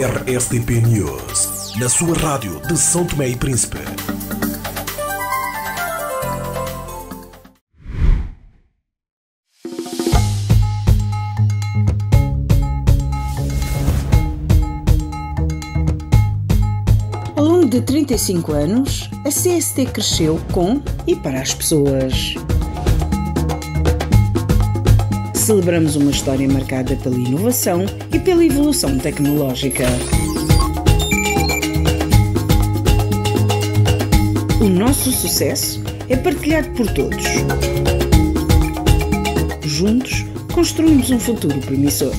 RSTP News, na sua rádio de São Tomé e Príncipe. Ao longo de 35 anos, a CST cresceu com e para as pessoas. Celebramos uma história marcada pela inovação e pela evolução tecnológica. O nosso sucesso é partilhado por todos. Juntos, construímos um futuro promissor.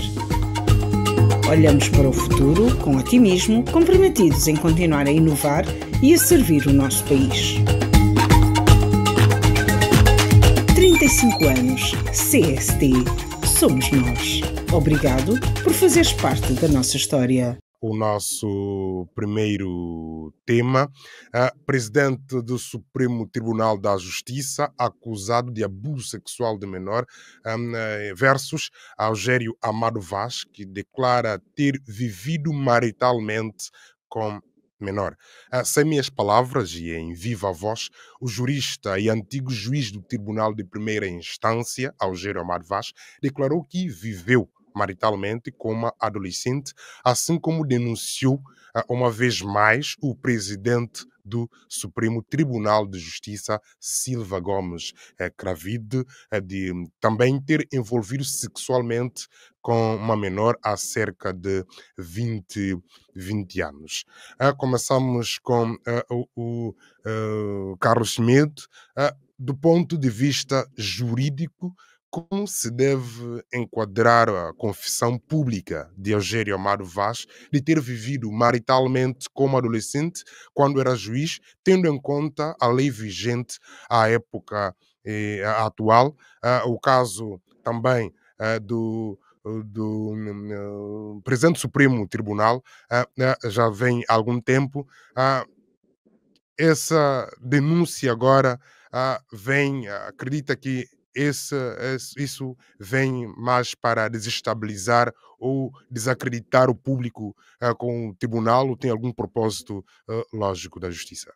Olhamos para o futuro com otimismo, comprometidos em continuar a inovar e a servir o nosso país. 35 anos, CST, somos nós. Obrigado por fazeres parte da nossa história. O nosso primeiro tema, presidente do Supremo Tribunal da Justiça, acusado de abuso sexual de menor, versus Algério Amado Vaz, que declara ter vivido maritalmente com menor. Sem minhas palavras e em viva voz, o jurista e antigo juiz do Tribunal de Primeira Instância, Algério Amado Vaz, declarou que viveu maritalmente com uma adolescente, assim como denunciou uma vez mais o presidente do Supremo Tribunal de Justiça, Silva Gomes Cravide, de também ter envolvido sexualmente com uma menor há cerca de 20 anos. Começamos com o Carlos Schmidt. Do ponto de vista jurídico, como se deve enquadrar a confissão pública de Algério Amado Vaz de ter vivido maritalmente como adolescente quando era juiz, tendo em conta a lei vigente à época atual, o caso também do Presidente do Supremo Tribunal, já vem há algum tempo. Essa denúncia agora acredita que isso vem mais para desestabilizar ou desacreditar o público com o tribunal, ou tem algum propósito lógico da justiça?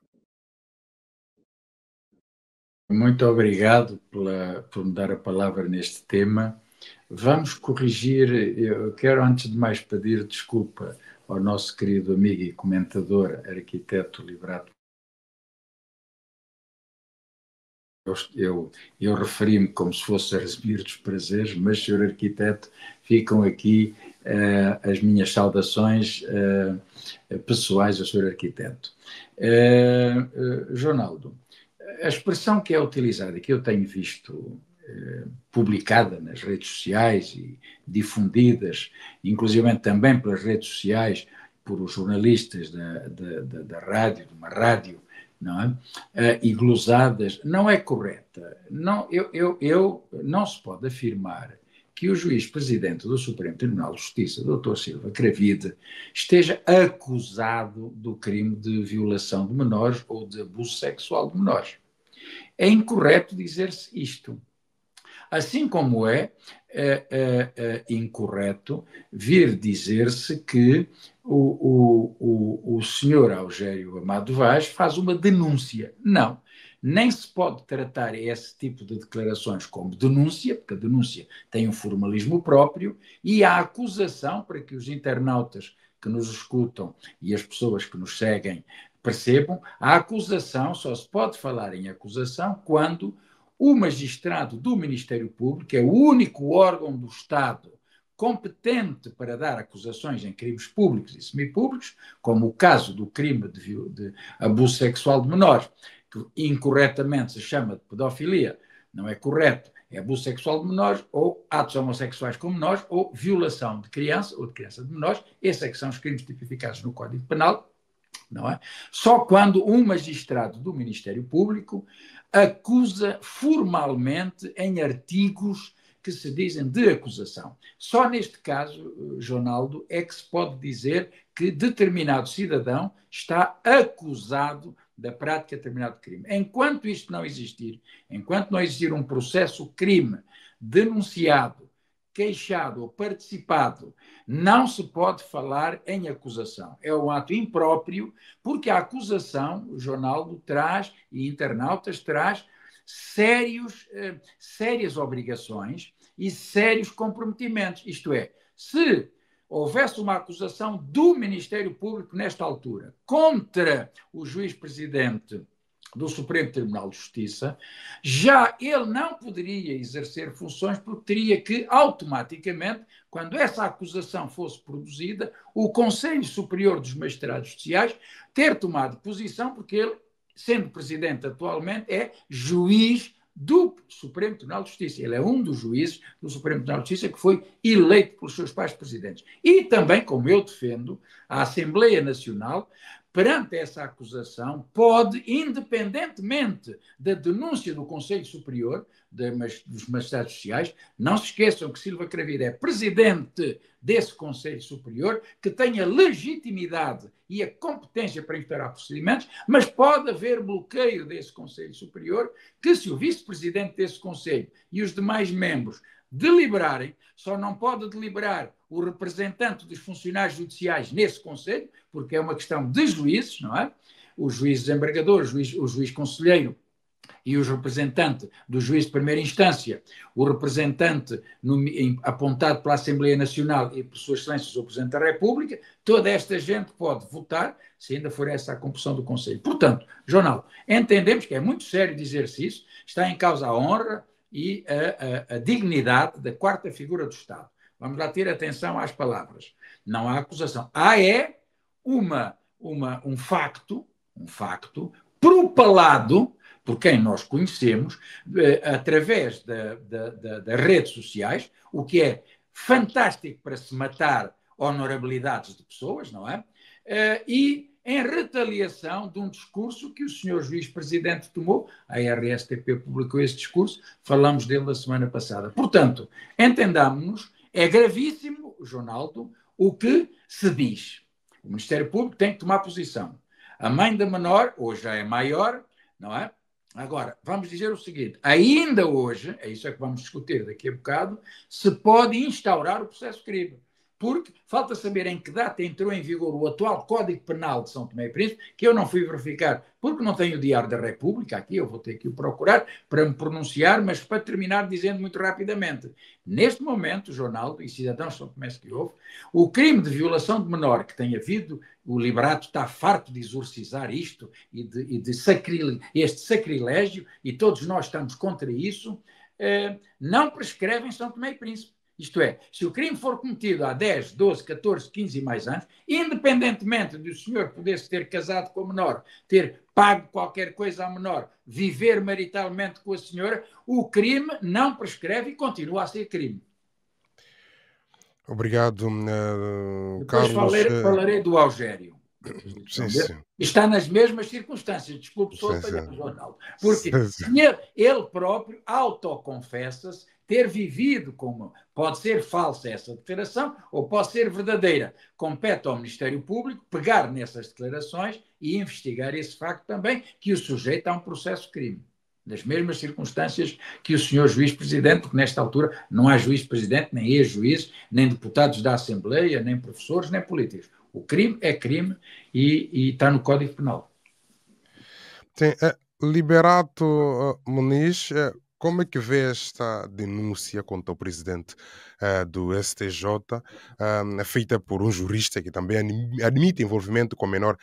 Muito obrigado por me dar a palavra neste tema. Vamos corrigir, eu quero antes de mais pedir desculpa ao nosso querido amigo e comentador, arquiteto Liberato. Eu referi-me como se fosse a receber dos prazeres, mas, senhor arquiteto, ficam aqui as minhas saudações pessoais ao senhor arquiteto. Ronaldo, a expressão que é utilizada, que eu tenho visto publicada nas redes sociais e difundidas, inclusive também pelas redes sociais, por os jornalistas da rádio, de uma rádio, não é? E glosadas, não é correta. Não, não se pode afirmar que o juiz-presidente do Supremo Tribunal de Justiça, Dr. Silva Cravide, esteja acusado do crime de violação de menores ou de abuso sexual de menores. É incorreto dizer-se isto. Assim como é incorreto vir dizer-se que o senhor Algério Amado Vaz faz uma denúncia. Não, nem se pode tratar esse tipo de declarações como denúncia, porque a denúncia tem um formalismo próprio, e a acusação, para que os internautas que nos escutam e as pessoas que nos seguem percebam, a acusação, só se pode falar em acusação quando o magistrado do Ministério Público, que é o único órgão do Estado competente para dar acusações em crimes públicos e semipúblicos, como o caso do crime de abuso sexual de menores, que incorretamente se chama de pedofilia, não é correto, é abuso sexual de menores, ou atos homossexuais com menores, ou violação de criança, ou de criança de menores. Esses é que são os crimes tipificados no Código Penal, não é? Só quando um magistrado do Ministério Público acusa formalmente em artigos que se dizem de acusação. Só neste caso, Ronaldo, é que se pode dizer que determinado cidadão está acusado da prática de determinado crime. Enquanto isto não existir, enquanto não existir um processo crime denunciado queixado ou participado, não se pode falar em acusação. É um ato impróprio, porque a acusação, o Jornaldo traz, e internautas traz, sérias obrigações e sérios comprometimentos. Isto é, se houvesse uma acusação do Ministério Público nesta altura contra o juiz-presidente do Supremo Tribunal de Justiça, já ele não poderia exercer funções porque teria que, automaticamente, quando essa acusação fosse produzida, o Conselho Superior dos Magistrados Judiciais ter tomado posição, porque ele, sendo presidente atualmente, é juiz do Supremo Tribunal de Justiça. Ele é um dos juízes do Supremo Tribunal de Justiça que foi eleito pelos seus pais presidentes. E também, como eu defendo, a Assembleia Nacional, perante essa acusação, pode, independentemente da denúncia do Conselho Superior dos Magistrados Sociais, não se esqueçam que Silva Cravida é presidente desse Conselho Superior, que tem a legitimidade e a competência para instaurar procedimentos, mas pode haver bloqueio desse Conselho Superior, que se o vice-presidente desse Conselho e os demais membros deliberarem, só não pode deliberar o representante dos funcionários judiciais nesse Conselho, porque é uma questão de juízes, não é? O juiz desembargador, o juiz conselheiro e os representantes do juiz de primeira instância, o representante apontado pela Assembleia Nacional e por sua excelência o Presidente da República, toda esta gente pode votar, se ainda for essa a composição do Conselho. Portanto, Jornal, entendemos que é muito sério dizer-se isso, está em causa a honra e a dignidade da quarta figura do Estado. Vamos lá ter atenção às palavras. Não há acusação. Há um facto propalado por quem nós conhecemos através das redes sociais, o que é fantástico para se matar honorabilidades de pessoas, não é? E em retaliação de um discurso que o senhor juiz-presidente tomou, a RSTP publicou esse discurso, falamos dele na semana passada. Portanto, entendamos-nos, é gravíssimo, Jornaldo, o que se diz. O Ministério Público tem que tomar posição. A mãe da menor, hoje já é maior, não é? Agora, vamos dizer o seguinte, ainda hoje, é isso que vamos discutir daqui a bocado, se pode instaurar o processo crime. Porque falta saber em que data entrou em vigor o atual Código Penal de São Tomé e Príncipe, que eu não fui verificar, porque não tenho o Diário da República, aqui eu vou ter que o procurar para me pronunciar, mas para terminar dizendo muito rapidamente, neste momento, Jornaldo e cidadãos de São Tomé que houve, o crime de violação de menor que tem havido, o Liberato está farto de exorcizar isto e de este sacrilégio, e todos nós estamos contra isso, não prescreve em São Tomé e Príncipe. Isto é, se o crime for cometido há 10, 12, 14, 15 e mais anos, independentemente de o senhor poder ter casado com a menor, ter pago qualquer coisa à menor, viver maritalmente com a senhora, o crime não prescreve e continua a ser crime. Obrigado, Depois Carlos. falarei do Algério. Sim. Está nas mesmas circunstâncias, desculpe só apanhar o Ronaldo, porque ele próprio autoconfessa-se ter vivido como, pode ser falsa essa declaração ou pode ser verdadeira. Compete ao Ministério Público pegar nessas declarações e investigar esse facto também, que o sujeita a um processo de crime. Nas mesmas circunstâncias que o senhor juiz-presidente, porque nesta altura não há juiz-presidente, nem ex-juízes, nem deputados da Assembleia, nem professores, nem políticos. O crime é crime e está no Código Penal. Sim, Liberato Muniz, como é que vê esta denúncia contra o presidente do STJ, feita por um jurista que também admite envolvimento com menor?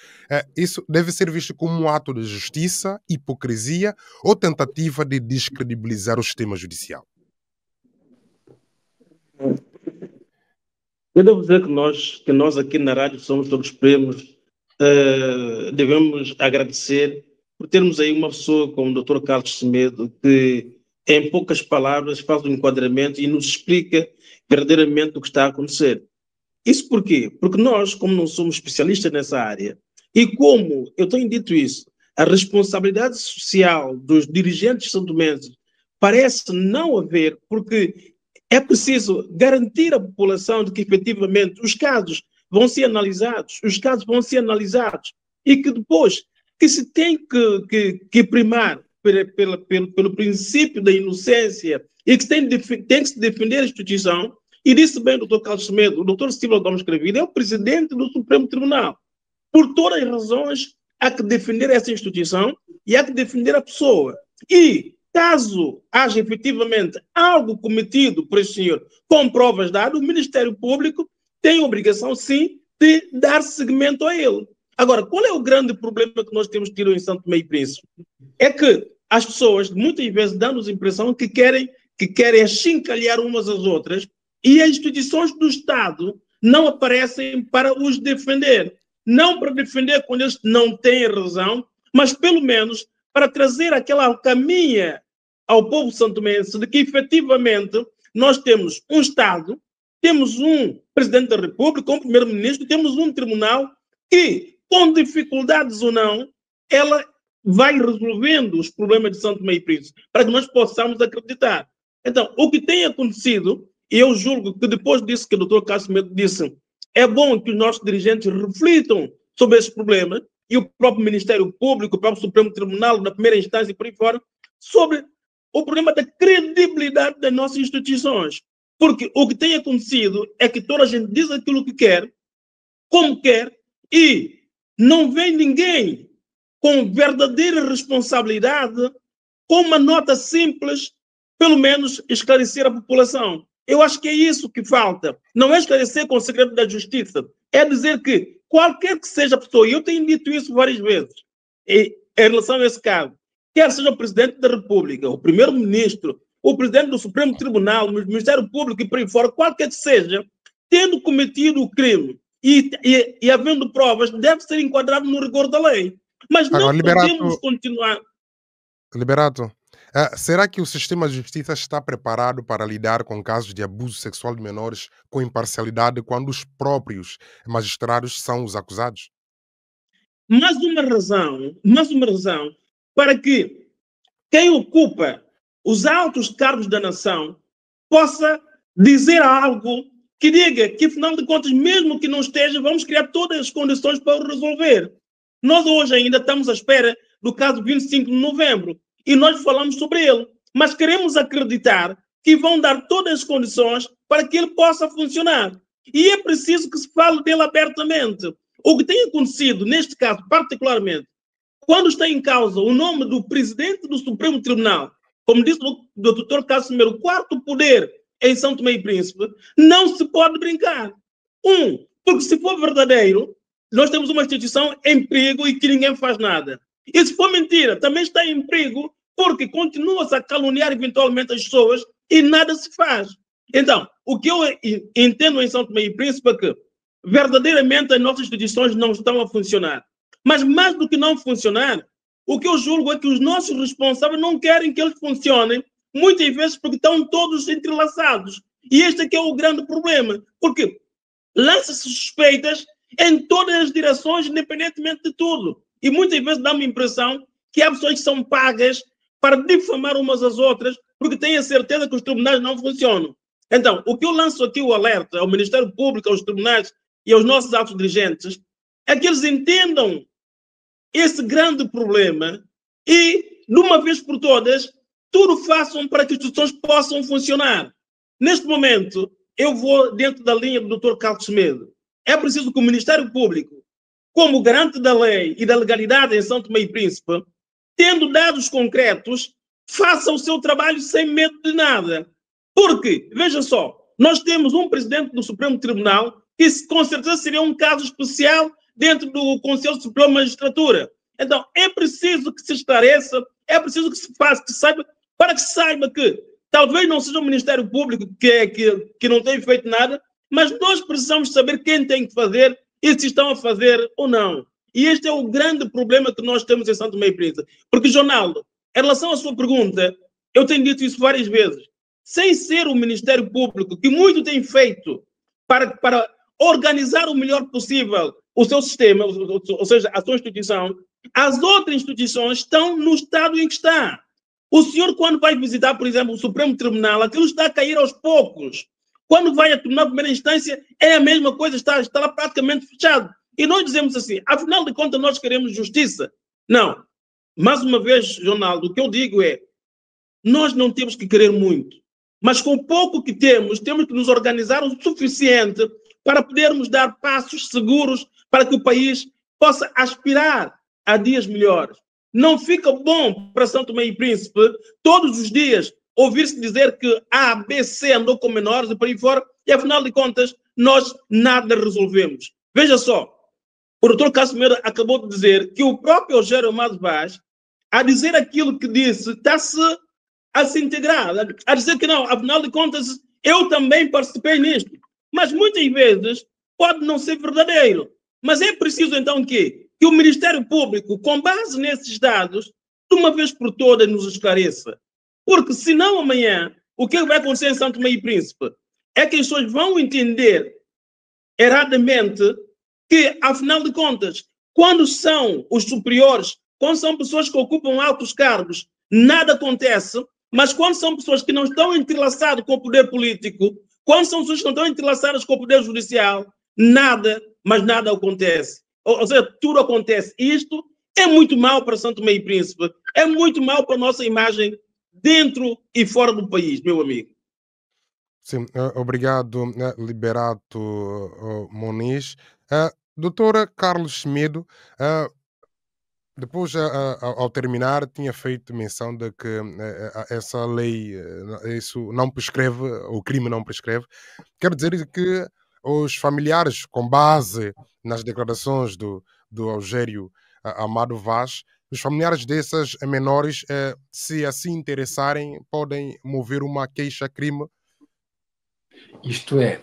Isso deve ser visto como um ato de justiça, hipocrisia ou tentativa de descredibilizar o sistema judicial? Eu devo dizer que nós aqui na rádio somos todos primos, devemos agradecer por termos aí uma pessoa como o Dr. Carlos Semedo, que em poucas palavras faz um enquadramento e nos explica verdadeiramente o que está a acontecer. Isso por quê? Porque nós, como não somos especialistas nessa área, e como eu tenho dito isso, a responsabilidade social dos dirigentes santomenses parece não haver, porque é preciso garantir à população de que efetivamente os casos vão ser analisados, e que depois que se tem que primar pelo princípio da inocência e que tem que se defender a instituição, E disse bem o doutor Carlos Semedo, o doutor Silva Gomes Cravilho é o presidente do Supremo Tribunal. Por todas as razões, há que defender essa instituição e há que defender a pessoa. E, caso haja efetivamente algo cometido por este senhor com provas dadas, o Ministério Público tem a obrigação, sim, de dar seguimento a ele. Agora, qual é o grande problema que nós temos tido em São Tomé e Príncipe? É que as pessoas, muitas vezes, dão-nos a impressão que querem achincalhar umas às outras e as instituições do Estado não aparecem para os defender. Não para defender quando eles não têm razão, mas pelo menos para trazer aquela alcaminha ao povo santomense de que efetivamente nós temos um Estado, temos um Presidente da República, um Primeiro-Ministro, temos um Tribunal que, com dificuldades ou não, ela vai resolvendo os problemas de São Tomé e Príncipe, para que nós possamos acreditar. Então, o que tem acontecido, e eu julgo que depois disso que o doutor Carlos Semedo disse, é bom que os nossos dirigentes reflitam sobre esses problemas, e o próprio Ministério Público, o próprio Supremo Tribunal, na primeira instância e por aí fora, sobre o problema da credibilidade das nossas instituições. Porque o que tem acontecido é que toda a gente diz aquilo que quer, como quer, e não vem ninguém com verdadeira responsabilidade, com uma nota simples, pelo menos esclarecer a população. Eu acho que é isso que falta. Não é esclarecer com o segredo da justiça. É dizer que qualquer que seja a pessoa, e eu tenho dito isso várias vezes, em relação a esse caso, quer seja o Presidente da República, o Primeiro-Ministro, o Presidente do Supremo Tribunal, o Ministério Público e por aí fora, qualquer que seja, tendo cometido o crime e havendo provas, deve ser enquadrado no rigor da lei. Mas não podemos continuar... Liberato, será que o sistema de justiça está preparado para lidar com casos de abuso sexual de menores com imparcialidade quando os próprios magistrados são os acusados? Mais uma razão para que quem ocupa os altos cargos da nação possa dizer algo que diga que, afinal de contas, mesmo que não esteja, vamos criar todas as condições para o resolver. Nós hoje ainda estamos à espera do caso 25 de novembro e nós falamos sobre ele, mas queremos acreditar que vão dar todas as condições para que ele possa funcionar. E é preciso que se fale dele abertamente. O que tem acontecido, neste caso particularmente, quando está em causa o nome do presidente do Supremo Tribunal, como disse o doutor Carlos Semedo, o quarto poder em São Tomé e Príncipe, não se pode brincar. Porque se for verdadeiro, nós temos uma instituição em perigo e que ninguém faz nada. E se for mentira, também está em perigo porque continua-se a caluniar eventualmente as pessoas e nada se faz. Então, o que eu entendo em São Tomé e Príncipe é que verdadeiramente as nossas instituições não estão a funcionar. Mas mais do que não funcionar, o que eu julgo é que os nossos responsáveis não querem que eles funcionem, muitas vezes porque estão todos entrelaçados. E este aqui é o grande problema, porque lança-se suspeitas em todas as direções, independentemente de tudo. E muitas vezes dá-me a impressão que há pessoas que são pagas para difamar umas às outras, porque têm a certeza que os tribunais não funcionam. Então, o que eu lanço aqui o alerta ao Ministério Público, aos tribunais e aos nossos altos dirigentes, é que eles entendam esse grande problema e, de uma vez por todas, tudo façam para que as instituições possam funcionar. Neste momento, eu vou dentro da linha do Dr. Carlos Semedo. É preciso que o Ministério Público, como garante da lei e da legalidade em São Tomé e Príncipe, tendo dados concretos, faça o seu trabalho sem medo de nada. Porque, veja só, nós temos um presidente do Supremo Tribunal que com certeza seria um caso especial dentro do Conselho Superior de Magistratura. Então, é preciso que se esclareça, é preciso que se faça, que saiba, para que se saiba que talvez não seja o Ministério Público que não tem feito nada, mas nós precisamos saber quem tem que fazer e se estão a fazer ou não. E este é o grande problema que nós temos em São Tomé e Príncipe. Porque, Jonaldo, em relação à sua pergunta, eu tenho dito isso várias vezes, sem ser o Ministério Público, que muito tem feito para organizar o melhor possível o seu sistema, ou seja, a sua instituição, as outras instituições estão no estado em que está. O senhor, quando vai visitar, por exemplo, o Supremo Tribunal, aquilo está a cair aos poucos. Quando vai a tribunal de primeira instância, é a mesma coisa, está lá praticamente fechado. E nós dizemos assim, afinal de contas, nós queremos justiça. Não. Mais uma vez, Ronaldo, o que eu digo é, nós não temos que querer muito. Mas com o pouco que temos que nos organizar o suficiente para podermos dar passos seguros para que o país possa aspirar a dias melhores. Não fica bom para São Tomé e Príncipe todos os dias ouvir-se dizer que A, B, C andou com menores e por aí fora, e afinal de contas nós nada resolvemos. Veja só, o doutor Carlos acabou de dizer que o próprio Eugênio Amado Vaz, a dizer aquilo que disse, está-se a se integrar, a dizer que não, afinal de contas eu também participei nisto. Mas muitas vezes pode não ser verdadeiro. Mas é preciso então que o Ministério Público, com base nesses dados, de uma vez por todas nos esclareça. Porque senão amanhã, o que vai acontecer em São Tomé e Príncipe é que as pessoas vão entender erradamente que, afinal de contas, quando são os superiores, quando são pessoas que ocupam altos cargos, nada acontece, mas quando são pessoas que não estão entrelaçadas com o poder político, quando são pessoas que não estão entrelaçadas com o poder judicial, nada, mas nada acontece. Ou seja, tudo acontece. Isto é muito mal para São Tomé e Príncipe, é muito mal para a nossa imagem dentro e fora do país, meu amigo. Sim, obrigado, Liberato Muniz. Doutora Carlos Semedo, depois, ao terminar, tinha feito menção de que essa lei, isso não prescreve, o crime não prescreve. Quer dizer que os familiares, com base nas declarações do Eugênio Amado Vaz, os familiares dessas menores, se assim interessarem, podem mover uma queixa-crime. Isto é,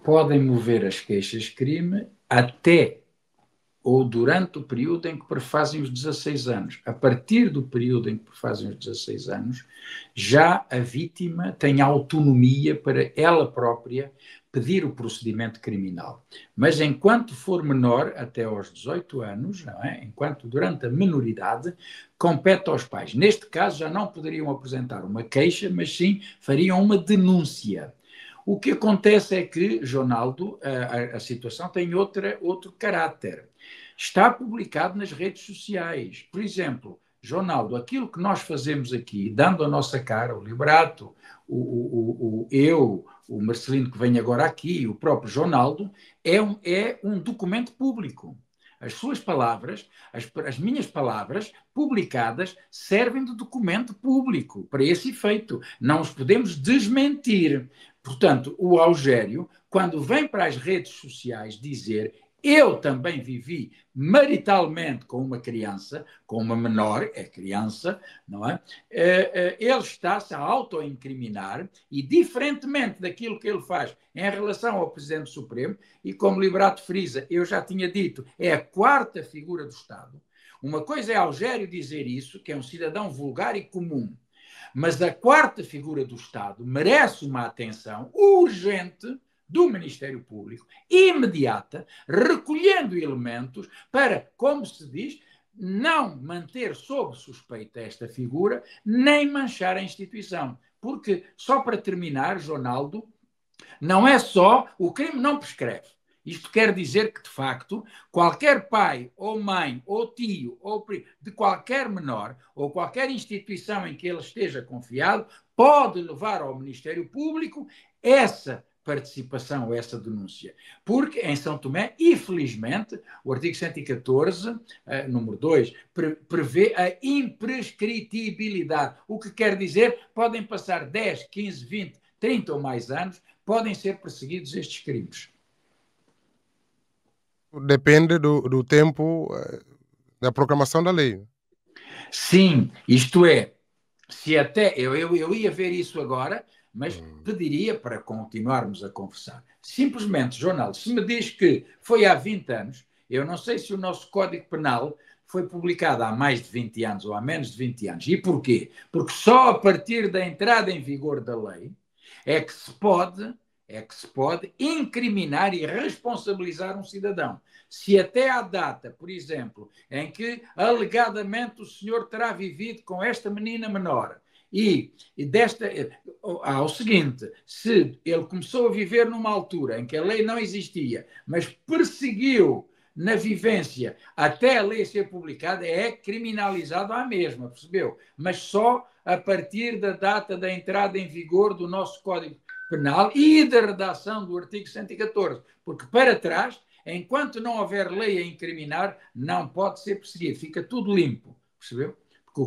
podem mover as queixas-crime até ou durante o período em que prefazem os 16 anos. A partir do período em que prefazem os 16 anos, já a vítima tem autonomia para ela própria pedir o procedimento criminal. Mas enquanto for menor, até aos 18 anos, não é? Enquanto durante a menoridade, compete aos pais. Neste caso, já não poderiam apresentar uma queixa, mas sim fariam uma denúncia. O que acontece é que, Jonaldo, a situação tem outro caráter. Está publicado nas redes sociais. Por exemplo, Jonaldo, aquilo que nós fazemos aqui, dando a nossa cara, o Liberato, eu, o Marcelino que vem agora aqui, o próprio Jonaldo, é um documento público. As suas palavras, as minhas palavras publicadas servem de documento público para esse efeito. Não os podemos desmentir. Portanto, o Eugênio, quando vem para as redes sociais dizer eu também vivi maritalmente com uma criança, com uma menor, é criança, não é? Ele está-se a auto-incriminar e, diferentemente daquilo que ele faz em relação ao Presidente Supremo, e como Liberato frisa, eu já tinha dito, é a quarta figura do Estado. Uma coisa é Eugênio dizer isso, que é um cidadão vulgar e comum, mas a quarta figura do Estado merece uma atenção urgente do Ministério Público, imediata, recolhendo elementos para, como se diz, não manter sob suspeita esta figura, nem manchar a instituição. Porque, só para terminar, Jonaldo, não é só o crime não prescreve. Isto quer dizer que, de facto, qualquer pai ou mãe ou tio ou de qualquer menor ou qualquer instituição em que ele esteja confiado pode levar ao Ministério Público essa participação, essa denúncia. Porque em São Tomé, infelizmente, o artigo 114, número 2, prevê a imprescritibilidade. O que quer dizer, podem passar 10, 15, 20, 30 ou mais anos, podem ser perseguidos estes crimes. Depende do tempo da proclamação da lei. Sim, isto é, se até eu ia ver isso agora, mas pediria para continuarmos a conversar. Simplesmente, Jonaldo, se me diz que foi há 20 anos, eu não sei se o nosso Código Penal foi publicado há mais de 20 anos ou há menos de 20 anos. E porquê? Porque só a partir da entrada em vigor da lei é que se pode incriminar e responsabilizar um cidadão. Se até à data, por exemplo, em que alegadamente o senhor terá vivido com esta menina menor, e ao seguinte, se ele começou a viver numa altura em que a lei não existia, mas perseguiu na vivência, até a lei ser publicada, é criminalizado à mesma, percebeu? Mas só a partir da data da entrada em vigor do nosso Código Penal e da redação do artigo 114, porque para trás, enquanto não houver lei a incriminar, não pode ser perseguido, fica tudo limpo, percebeu? Porque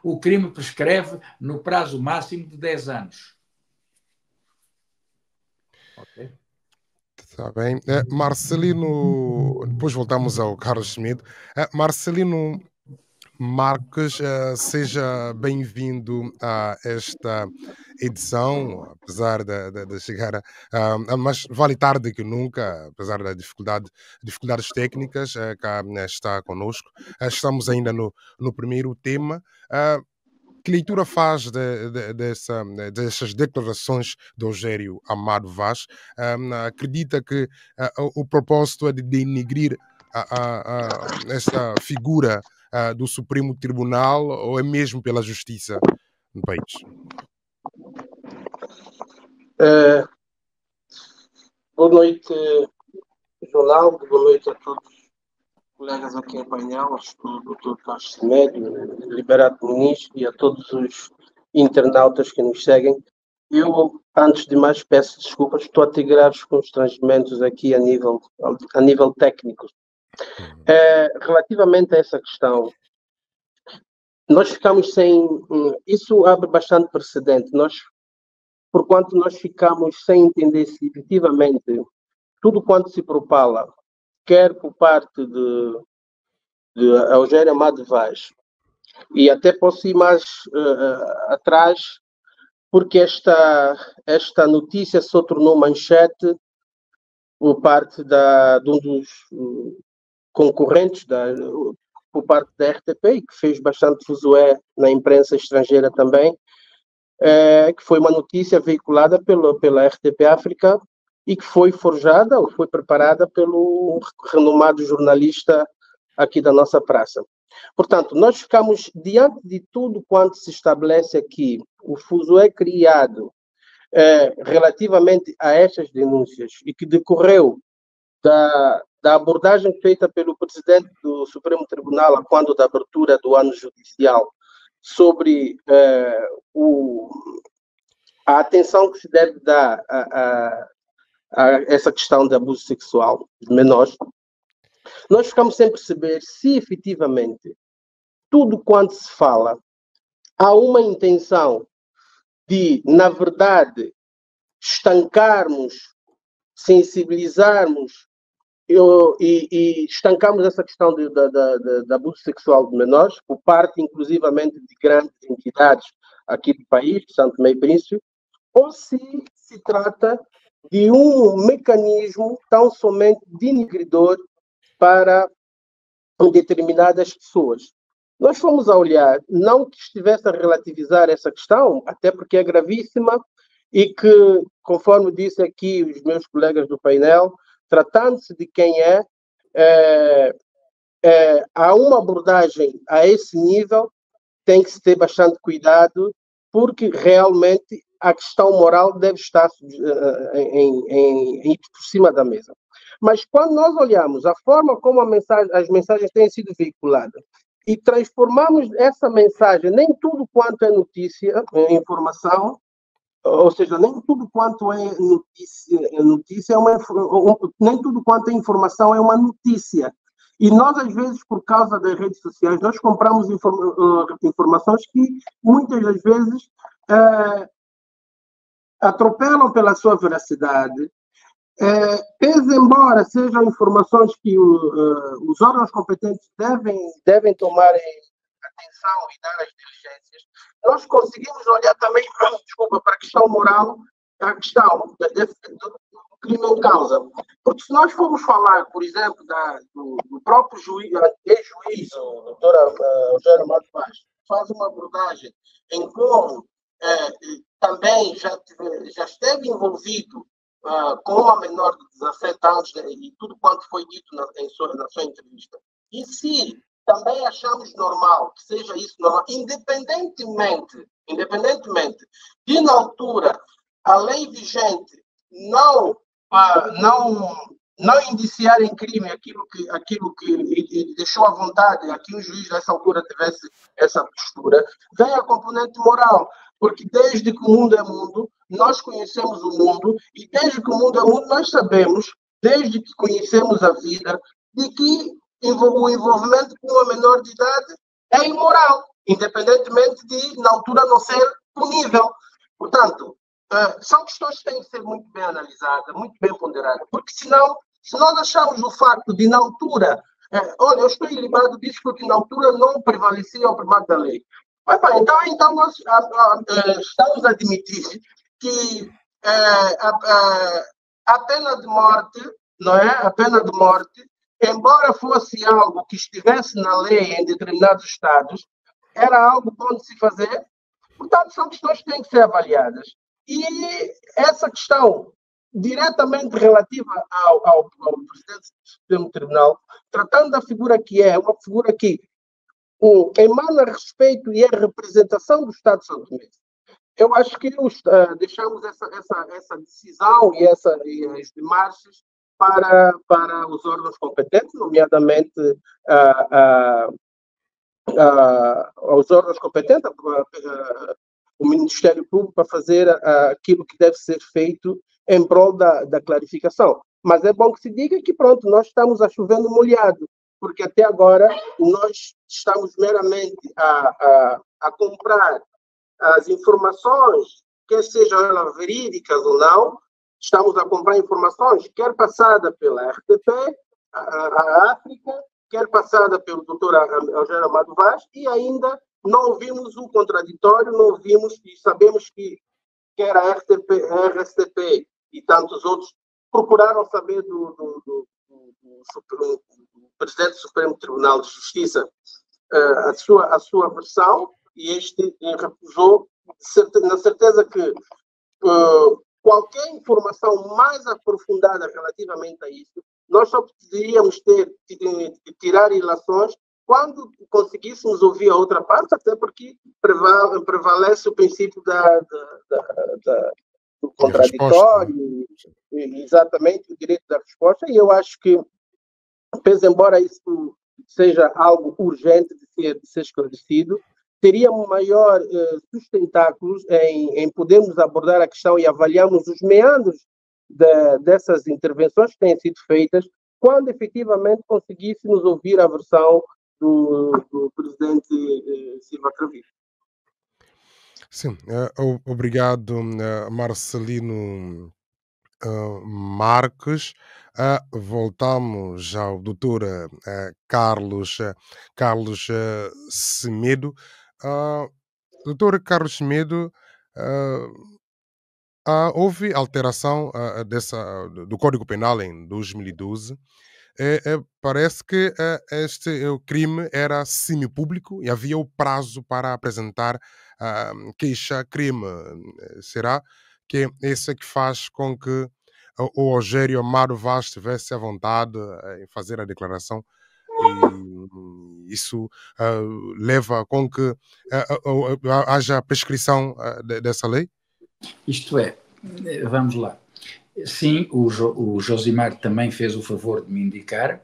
o crime prescreve no prazo máximo de 10 anos. Ok. Está bem. Marcelino, depois voltamos ao Carlos Schmidt. Marcelino Marques, seja bem-vindo a esta edição, apesar de chegar mas vale tarde que nunca, apesar das dificuldades técnicas, cá está conosco. Estamos ainda no primeiro tema. Que leitura faz dessas declarações de Rogério Amado Vaz? Acredita que o propósito é de denigrir essa figura do Supremo Tribunal ou é mesmo pela justiça no país? Boa noite, Ronaldo. Boa noite a todos os colegas aqui em painel, ao Dr. Carlos Schmidt, Liberato Muniz e a todos os internautas que nos seguem. Eu, antes de mais, peço desculpas, estou a ter graves constrangimentos aqui a nível técnico. Relativamente a essa questão, nós ficamos sem... Isso abre bastante precedente, porquanto nós ficamos sem entender se efetivamente tudo quanto se propala, quer por parte de Rogério Amado Vaz, e até posso ir mais atrás, porque esta notícia só tornou manchete por parte de um dos concorrentes, por parte da RTP, que fez bastante fuzué na imprensa estrangeira também, que foi uma notícia veiculada pela RTP África e que foi forjada ou foi preparada pelo renomado jornalista aqui da nossa praça. Portanto, nós ficamos diante de tudo quanto se estabelece aqui, o fuzué criado relativamente a estas denúncias e que decorreu da abordagem feita pelo presidente do Supremo Tribunal quando da abertura do ano judicial sobre a atenção que se deve dar a essa questão de abuso sexual de menores, nós ficamos sem perceber se efetivamente tudo quanto se fala há uma intenção de, na verdade, estancarmos, sensibilizarmos e estancarmos essa questão de abuso sexual de menores, por parte, inclusivamente, de grandes entidades aqui do país, de Santo Tomé e Príncipe, ou se trata de um mecanismo tão somente denigridor para determinadas pessoas. Nós fomos a olhar, não que estivesse a relativizar essa questão, até porque é gravíssima e que, conforme disse aqui os meus colegas do painel, tratando-se de quem há uma abordagem a esse nível, tem que se ter bastante cuidado, porque realmente a questão moral deve estar por cima da mesa. Mas quando nós olhamos a forma como as mensagens têm sido veiculadas e transformamos essa mensagem, nem tudo quanto é notícia, informação, ou seja, nem tudo quanto é notícia nem tudo quanto é informação é uma notícia. E nós, às vezes, por causa das redes sociais, nós compramos informações que, muitas das vezes, atropelam pela sua veracidade, pese embora sejam informações que os órgãos competentes devem tomar atenção e dar as diligências, nós conseguimos olhar também, para a questão moral, a questão do crime em causa. Porque se nós formos falar, por exemplo, do próprio ex-juiz, o doutor Rogério Amado Vaz, faz uma abordagem em como também já esteve envolvido com uma menor de 17 anos, e tudo quanto foi dito na sua entrevista. E se também achamos normal que seja isso normal, independentemente de, na altura, a lei vigente não não indiciar em crime aquilo que deixou à vontade, aqui o juiz nessa altura tivesse essa postura, vem a componente moral, porque desde que o mundo é mundo, nós conhecemos o mundo, e desde que o mundo é mundo, nós sabemos, desde que conhecemos a vida, de que o envolvimento com uma menor de idade é imoral, independentemente de, na altura, não ser punível. Portanto, são questões que têm que ser muito bem analisadas, muito bem ponderadas, porque senão, se nós achamos o facto de, na altura, olha, eu estou ilibado disso porque na altura não prevalecia o primado da lei. Então nós estamos a admitir que a pena de morte, não é? A pena de morte, embora fosse algo que estivesse na lei em determinados estados, era algo bom de se fazer. Portanto, são questões que têm que ser avaliadas. E essa questão diretamente relativa ao presidente do Supremo Tribunal, tratando da figura que é uma figura que emana respeito e é representação do Estado de São Tomé. Eu acho que deixamos essa decisão e as demarches para os órgãos competentes, nomeadamente aos órgãos competentes, o Ministério Público, para fazer aquilo que deve ser feito em prol da clarificação. Mas é bom que se diga que, pronto, nós estamos a chover no molhado, porque até agora nós estamos meramente a comprar as informações, quer sejam elas verídicas ou não, estamos a comprar informações, quer passada pela RTP, a África, quer passada pelo doutor Eugênio Amado Vaz, e ainda não ouvimos o contraditório, não ouvimos, e sabemos que quer a RTP, a RSTP e tantos outros procuraram saber do Presidente do Supremo Tribunal de Justiça a sua versão, e este recusou, na certeza que qualquer informação mais aprofundada relativamente a isso, nós só poderíamos tirar ilações quando conseguíssemos ouvir a outra parte, até porque prevalece o princípio do contraditório, exatamente o direito da resposta, e eu acho que, embora isso seja algo urgente de ser esclarecido, teria um maior sustentáculos em podermos abordar a questão e avaliarmos os meandros dessas intervenções que têm sido feitas, quando efetivamente conseguíssemos ouvir a versão do presidente Silva Cravinho. Sim, obrigado, Marcelino Marques. Voltamos ao doutor Carlos Semedo. Doutor Carlos Semedo, houve alteração do Código Penal em 2012. Parece que o crime era semipúblico e havia o prazo para apresentar queixa-crime. Será que esse é que faz com que o Eugênio Amado Vaz tivesse a vontade em fazer a declaração, e isso leva com que haja prescrição dessa lei? Isto é, vamos lá. Sim, o Josimar também fez o favor de me indicar,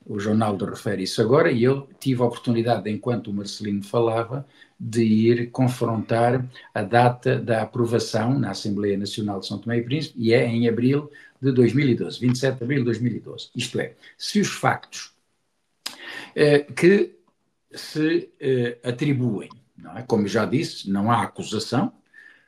o Ronaldo refere isso agora, e eu tive a oportunidade, enquanto o Marcelino falava, de ir confrontar a data da aprovação na Assembleia Nacional de São Tomé e Príncipe, e é em abril de 2012, 27 de abril de 2012. Isto é, se os factos que se atribuem, não é? Como já disse, não há acusação,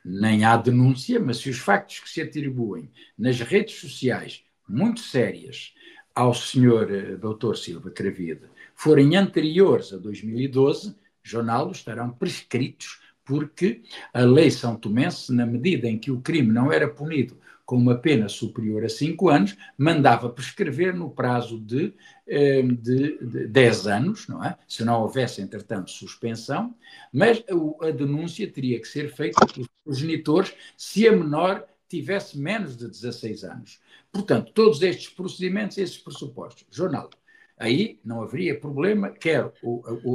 nem há denúncia, mas se os factos que se atribuem nas redes sociais, muito sérias, ao senhor Dr. Silva Cravide, forem anteriores a 2012, Ronaldo, estarão prescritos, porque a lei são tomense, na medida em que o crime não era punido com uma pena superior a 5 anos, mandava prescrever no prazo de 10 anos, não é? Se não houvesse, entretanto, suspensão, mas a denúncia teria que ser feita pelos progenitores se a menor tivesse menos de 16 anos. Portanto, todos estes procedimentos, esses pressupostos. Ronaldo, Aí não haveria problema, quer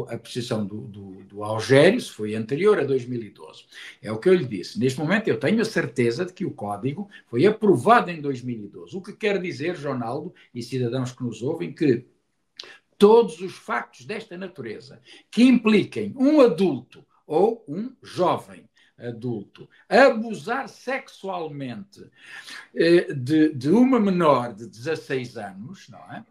a posição do Algério, se foi anterior a 2012. É o que eu lhe disse. Neste momento eu tenho a certeza de que o Código foi aprovado em 2012. O que quer dizer, Ronaldo e cidadãos que nos ouvem, que todos os factos desta natureza que impliquem um adulto ou um jovem adulto abusar sexualmente de uma menor de 16 anos, não é?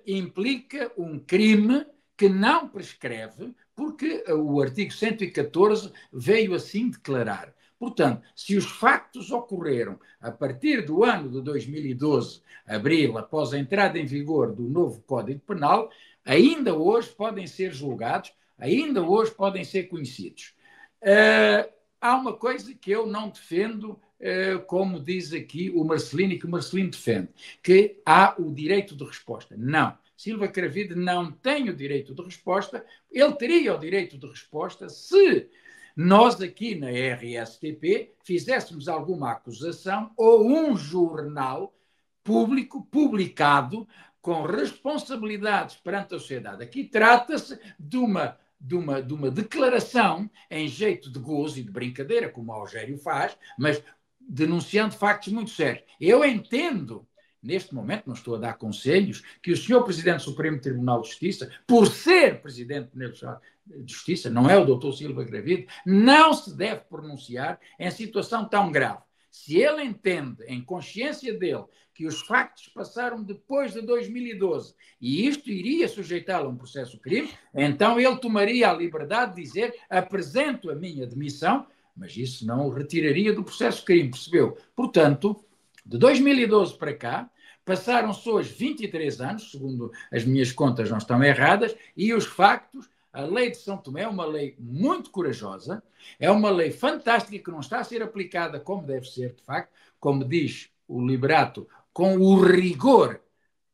Implica um crime que não prescreve, porque o artigo 114 veio assim declarar. Portanto, se os factos ocorreram a partir do ano de 2012, abril, após a entrada em vigor do novo Código Penal, ainda hoje podem ser julgados, ainda hoje podem ser conhecidos. Há uma coisa que eu não defendo, como diz aqui o Marcelino, e que o Marcelino defende, que há o direito de resposta. Não. Silva Cravide não tem o direito de resposta. Ele teria o direito de resposta se nós aqui na RSTP fizéssemos alguma acusação ou um jornal público publicado com responsabilidades perante a sociedade. Aqui trata-se de uma declaração em jeito de gozo e de brincadeira, como o Algério faz, mas denunciando factos muito sérios. Eu entendo, neste momento, não estou a dar conselhos, que o Sr. Presidente do Supremo Tribunal de Justiça, por ser Presidente de Justiça, não é o Dr. Silva Cravide, não se deve pronunciar em situação tão grave. Se ele entende, em consciência dele, que os factos passaram depois de 2012 e isto iria sujeitá-lo a um processo crime, então ele tomaria a liberdade de dizer: apresento a minha demissão, mas isso não o retiraria do processo crime, percebeu? Portanto, de 2012 para cá, passaram-se hoje 23 anos, segundo as minhas contas não estão erradas, e os factos, a lei de São Tomé é uma lei muito corajosa, é uma lei fantástica que não está a ser aplicada como deve ser, de facto, como diz o Liberato, com o rigor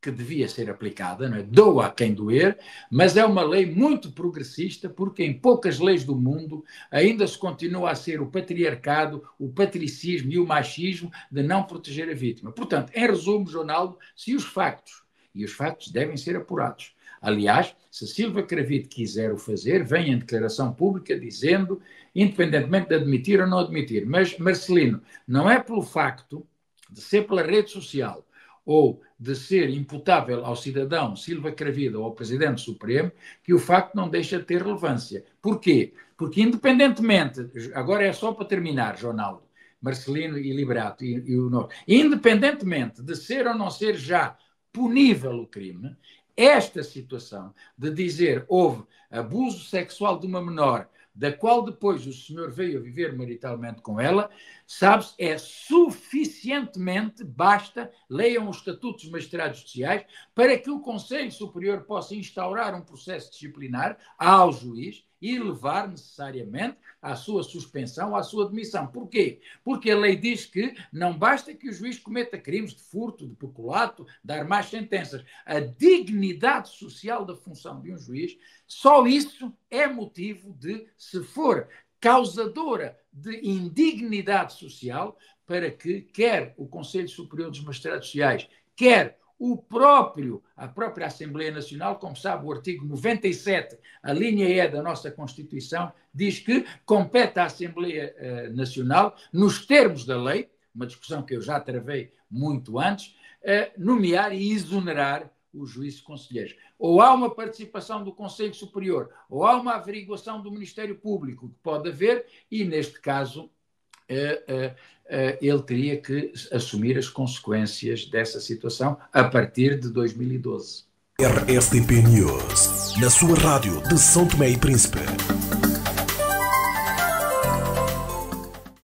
que devia ser aplicada, não é? Doa a quem doer, mas é uma lei muito progressista, porque em poucas leis do mundo ainda se continua a ser o patriarcado, o patricismo e o machismo de não proteger a vítima. Portanto, em resumo, Ronaldo, se os factos, e os factos devem ser apurados. Aliás, se Silva Cravide quiser o fazer, vem em declaração pública dizendo, independentemente de admitir ou não admitir. Mas, Marcelino, não é pelo facto de ser pela rede social ou de ser imputável ao cidadão Silva Cravide ou ao Presidente Supremo que o facto não deixa de ter relevância. Porquê? Porque independentemente, agora é só para terminar, Ronaldo, Marcelino e Liberato, independentemente de ser ou não ser já punível o crime, esta situação de dizer houve abuso sexual de uma menor, da qual depois o senhor veio a viver maritalmente com ela, sabe-se, é suficientemente, basta, leiam os estatutos dos magistrados judiciais, para que o Conselho Superior possa instaurar um processo disciplinar ao juiz e levar necessariamente à sua suspensão, à sua demissão. Porquê? Porque a lei diz que não basta que o juiz cometa crimes de furto, de peculato, dar más sentenças. A dignidade social da função de um juiz, só isso é motivo de, se for causadora de indignidade social, para que quer o Conselho Superior dos Magistrados Sociais, quer a própria Assembleia Nacional, como sabe, o artigo 97, a linha E da nossa Constituição, diz que compete à Assembleia Nacional, nos termos da lei, uma discussão que eu já travei muito antes, nomear e exonerar os juízes conselheiros. Ou há uma participação do Conselho Superior, ou há uma averiguação do Ministério Público, que pode haver, e neste caso ele teria que assumir as consequências dessa situação a partir de 2012. RSTP News, na sua rádio de São Tomé e Príncipe.